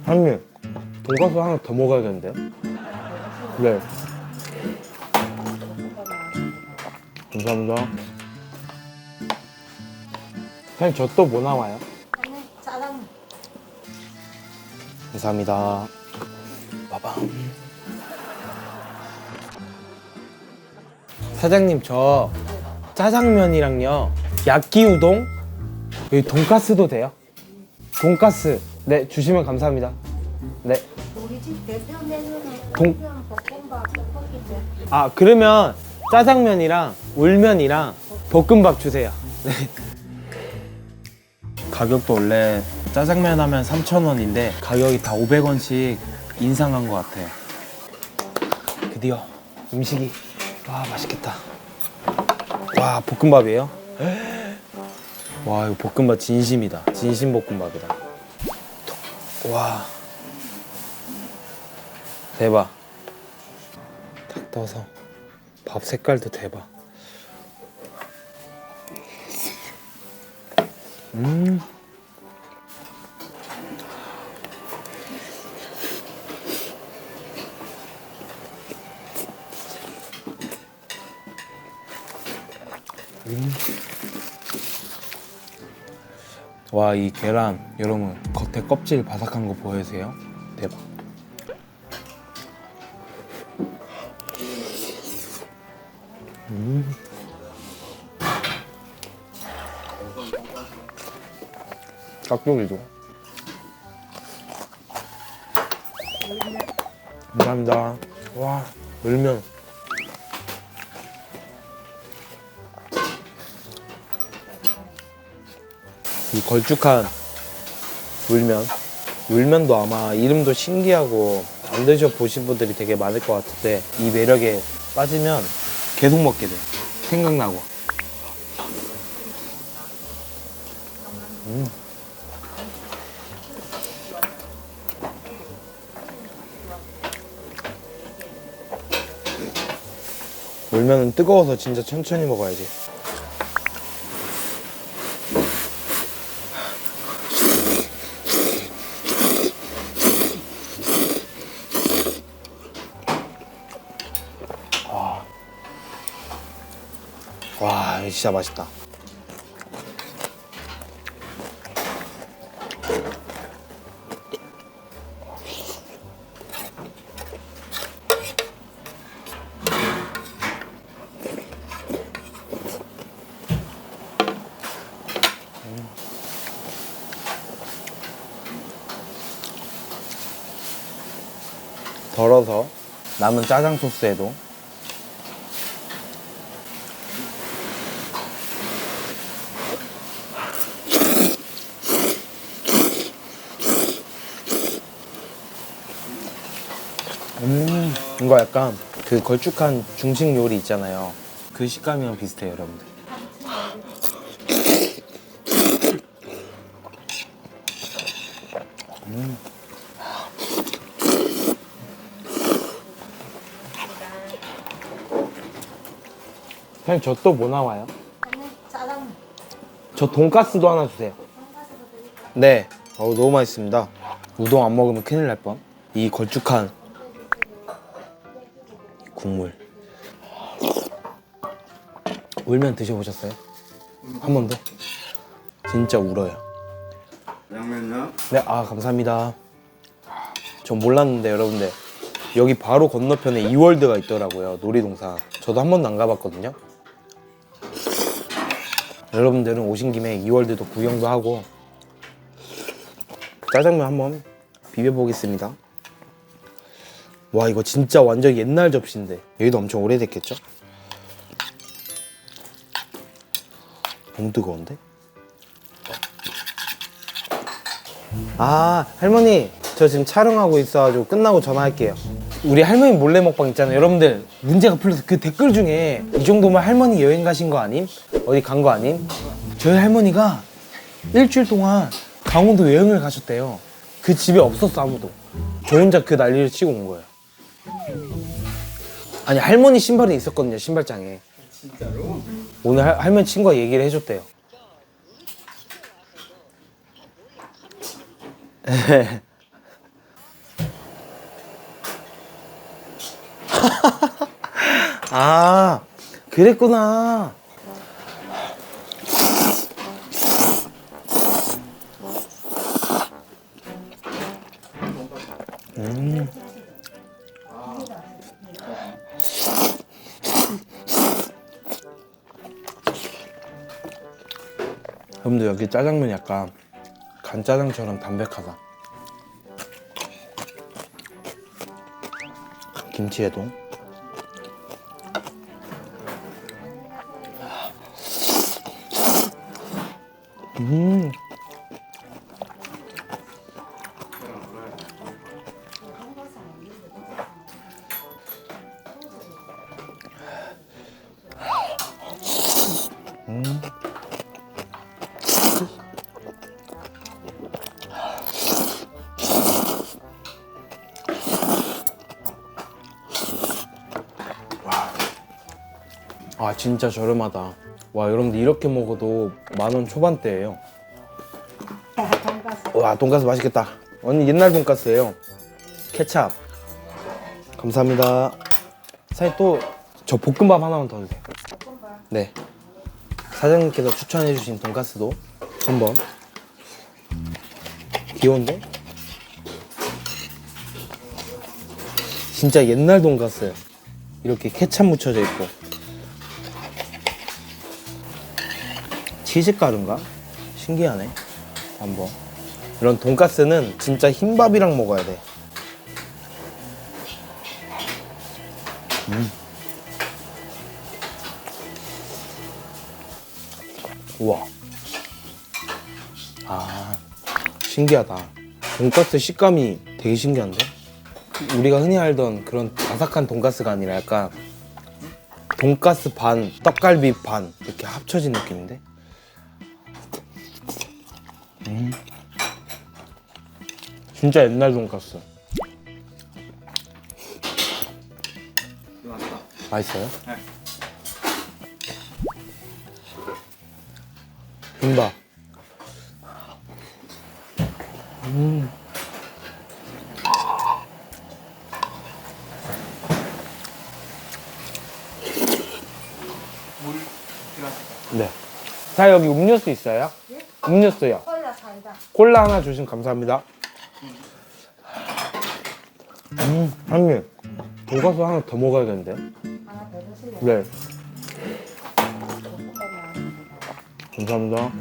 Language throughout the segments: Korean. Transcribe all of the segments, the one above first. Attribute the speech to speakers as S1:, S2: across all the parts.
S1: 형님, 돈가스 하나 더 먹어야겠는데요? 네. 감사합니다. 사장님, 저 또 뭐 나와요?
S2: 짜장.
S1: 감사합니다. 빠밤. 사장님, 저 짜장면이랑요, 야끼우동, 여기 돈가스도 돼요? 돈가스, 네, 주시면 감사합니다. 네.
S2: 우리 집 대표 메뉴는
S1: 동-
S2: 울면 볶음밥, 떡볶이인데.
S1: 아, 그러면 짜장면이랑 울면이랑 볶음밥 주세요. 네. 가격도 원래 짜장면 하면 3,000원인데 가격이 다 500원씩 인상한 것 같아요. 드디어 음식이, 와, 맛있겠다. 와, 볶음밥이에요? 와, 이거 볶음밥 진심이다. 진심 볶음밥이다. 와, 대박. 탁 떠서 밥 색깔도 대박. 와, 이 계란 여러분 겉에 껍질 바삭한 거 보이세요? 대박. 깍두기도. 감사합니다. 와, 울면. 이 걸쭉한 울면. 울면도 아마 이름도 신기하고 안 드셔보신 분들이 되게 많을 것 같은데 이 매력에 빠지면 계속 먹게 돼요. 생각나고. 울면은 뜨거워서 진짜 천천히 먹어야지. 와, 이거 진짜 맛있다. 덜어서 남은 짜장 소스에도 이거 약간 그 걸쭉한 중식 요리 있잖아요. 그 식감이랑 비슷해요, 여러분들. 사장님, 저 또 뭐 나와요?
S2: 짜장.
S1: 저 돈가스도 하나 주세요.
S2: 돈가스도 드릴까?
S1: 네. 너무 맛있습니다. 우동 안 먹으면 큰일 날 뻔. 이 걸쭉한 국물. 울면 드셔보셨어요? 한 번도? 진짜 울어요.
S3: 양면요?
S1: 네, 아, 감사합니다. 전 몰랐는데 여러분들 여기 바로 건너편에 이월드가 있더라고요. 놀이동산. 저도 한 번도 안 가봤거든요. 여러분들은 오신 김에 이월드도 구경도 하고. 짜장면 한번 비벼보겠습니다. 와, 이거 진짜 완전 옛날 접시인데 여기도 엄청 오래됐겠죠? 너무 뜨거운데? 아, 할머니, 저 지금 촬영하고 있어가지고 끝나고 전화할게요. 우리 할머니 몰래 먹방 있잖아요. 여러분들 문제가 풀려서 그 댓글 중에 이 정도면 할머니 여행 가신 거 아님? 어디 간 거 아님? 저희 할머니가 일주일 동안 강원도 여행을 가셨대요. 그 집에 없었어, 아무도. 저 혼자 그 난리를 치고 온 거예요. 아니, 할머니 신발이 있었거든요, 신발장에.
S3: 진짜로?
S1: 오늘 할머니 친구가 얘기를 해줬대요. 아, 그랬구나. 여러분들 여기 짜장면 약간 간짜장처럼 담백하다. 김치에도. 음. 아 진짜 저렴하다. 와 여러분들 이렇게 먹어도 10,000원 초반대예요.
S2: 돈가스.
S1: 와 돈가스 맛있겠다. 언니 옛날 돈가스예요. 케찹. 감사합니다. 사장님 또 저 볶음밥 하나만 더 주세요.
S2: 볶음밥.
S1: 네. 사장님께서 추천해주신 돈가스도 한번. 귀여운데? 진짜 옛날 돈가스. 이렇게 케찹 묻혀져 있고. 치즈가루인가? 신기하네. 한번. 이런 돈가스는 진짜 흰밥이랑 먹어야 돼. 우와. 아, 신기하다. 돈가스 식감이 되게 신기한데? 우리가 흔히 알던 그런 바삭한 돈가스가 아니라 약간 돈가스 반, 떡갈비 반 이렇게 합쳐진 느낌인데? 진짜 옛날 돈가스. 맛있어요?
S3: 네.
S1: 흰밥. 네. 자 여기 음료수 있어요? 음료수요.
S2: 콜라 사이다.
S1: 콜라 하나 주시면 감사합니다. 형님 돈가스 하나 더 먹어야겠는데?
S2: 하나 더 드실래요?
S1: 네.
S2: 볶음밥 나왔습니다.
S1: 감사합니다.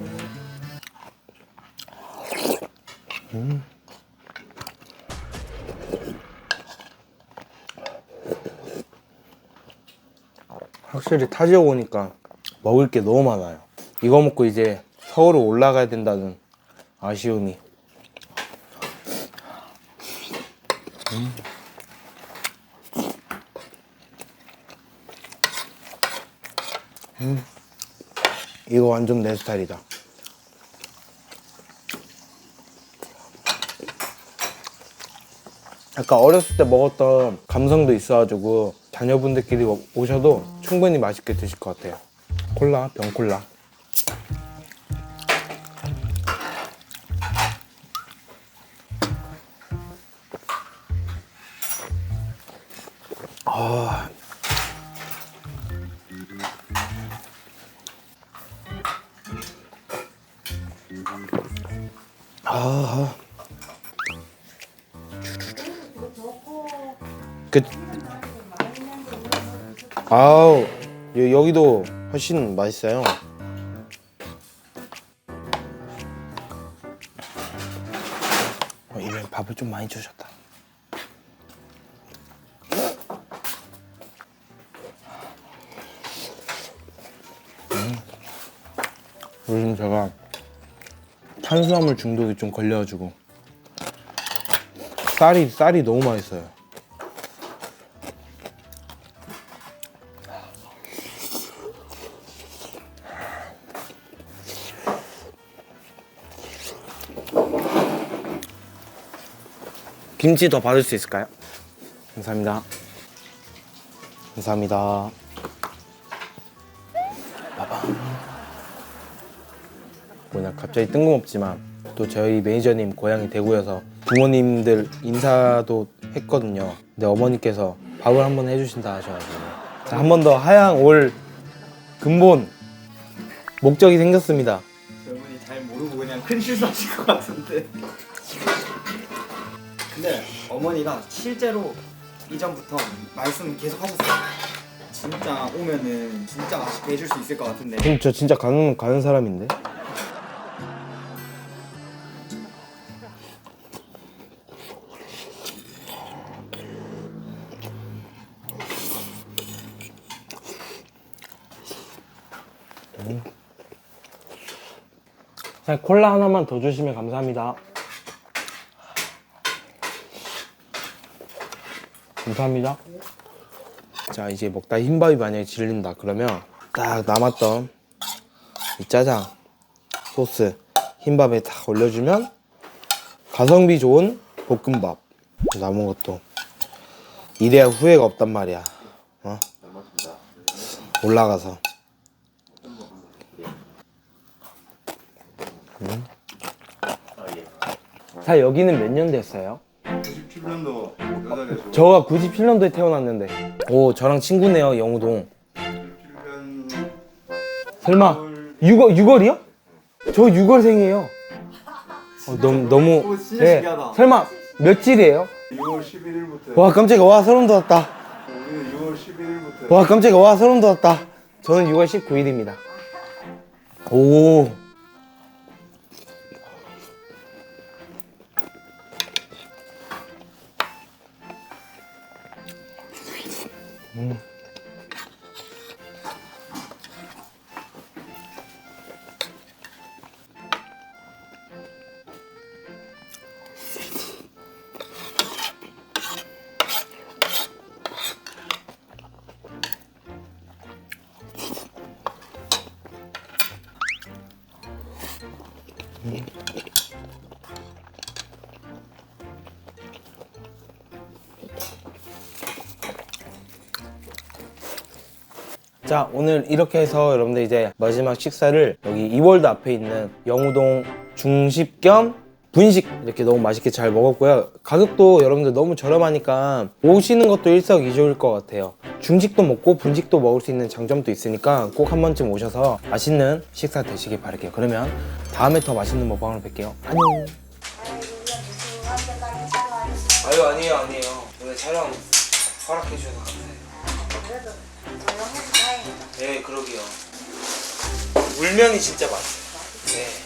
S1: 확실히 타 지역 오니까 먹을 게 너무 많아요. 이거 먹고 이제 서울로 올라가야 된다는 아쉬움이. 이거 완전 내 스타일이다. 약간 어렸을 때 먹었던 감성도 있어가지고 자녀분들끼리 오셔도 충분히 맛있게 드실 것 같아요. 콜라, 병콜라. 아. 아. 그 아우 여기도 훨씬 맛있어요. 입에 밥을 좀 많이 주셨다. 요즘 제가 탄수화물 중독이 좀 걸려가지고 쌀이 너무 맛있어요. 김치 더 받을 수 있을까요? 감사합니다. 감사합니다. 뭐냐 갑자기 뜬금없지만 또 저희 매니저님 고향이 대구여서 부모님들 인사도 했거든요. 근데 어머니께서 밥을 한번 해주신다 하셔가지고 한 번 더 하양 올 근본 목적이 생겼습니다.
S4: 저분이 잘 모르고 그냥 큰 실수하실 것 같은데. 근데 어머니가 실제로 이전부터 말씀 계속 하셨어요. 진짜 오면은 진짜 맛있게 해줄 수 있을 것 같은데.
S1: 그럼 저 진짜 가는 사람인데? 자, 콜라 하나만 더 주시면 감사합니다. 감사합니다. 자, 이제 먹다 흰밥이 만약에 질린다 그러면 딱 남았던 이 짜장 소스 흰밥에 딱 올려주면 가성비 좋은 볶음밥. 남은 것도 이래야 후회가 없단 말이야. 어? 올라가서 사 여기는 몇 년 됐어요?
S3: 97년도 여자에서
S1: 저가 97년도에 태어났는데. 오, 저랑 친구네요, 영우동.
S3: 97년
S1: 설마 6월이요? 저 6월생이에요. 너무
S4: 오, 진짜
S1: 네.
S4: 신기하다.
S1: 설마 며칠이에요?
S3: 6월 11일부터
S1: 와, 깜짝이야. 와, 소름 돋았다.
S3: 우리는 6월 11일부터
S1: 와, 깜짝이야. 와, 소름 돋았다. 저는 6월 19일입니다. 오. 자, 오늘 이렇게 해서 여러분들 이제 마지막 식사를 여기 이월드 앞에 있는 영우동 중식 겸 분식 이렇게 너무 맛있게 잘 먹었고요. 가격도 여러분들 너무 저렴하니까 오시는 것도 일석이조일 것 같아요. 중식도 먹고 분식도 먹을 수 있는 장점도 있으니까 꼭 한 번쯤 오셔서 맛있는 식사 되시길 바랄게요. 그러면 다음에 더 맛있는 먹방으로 뵐게요. 안녕. 아유, 아니에요. 오늘 촬영 허락해 주셔서 감사해요.
S2: 그래도 조용해서 다행이다.
S1: 네, 그러게요. 울면이 진짜 맛있어요. 네.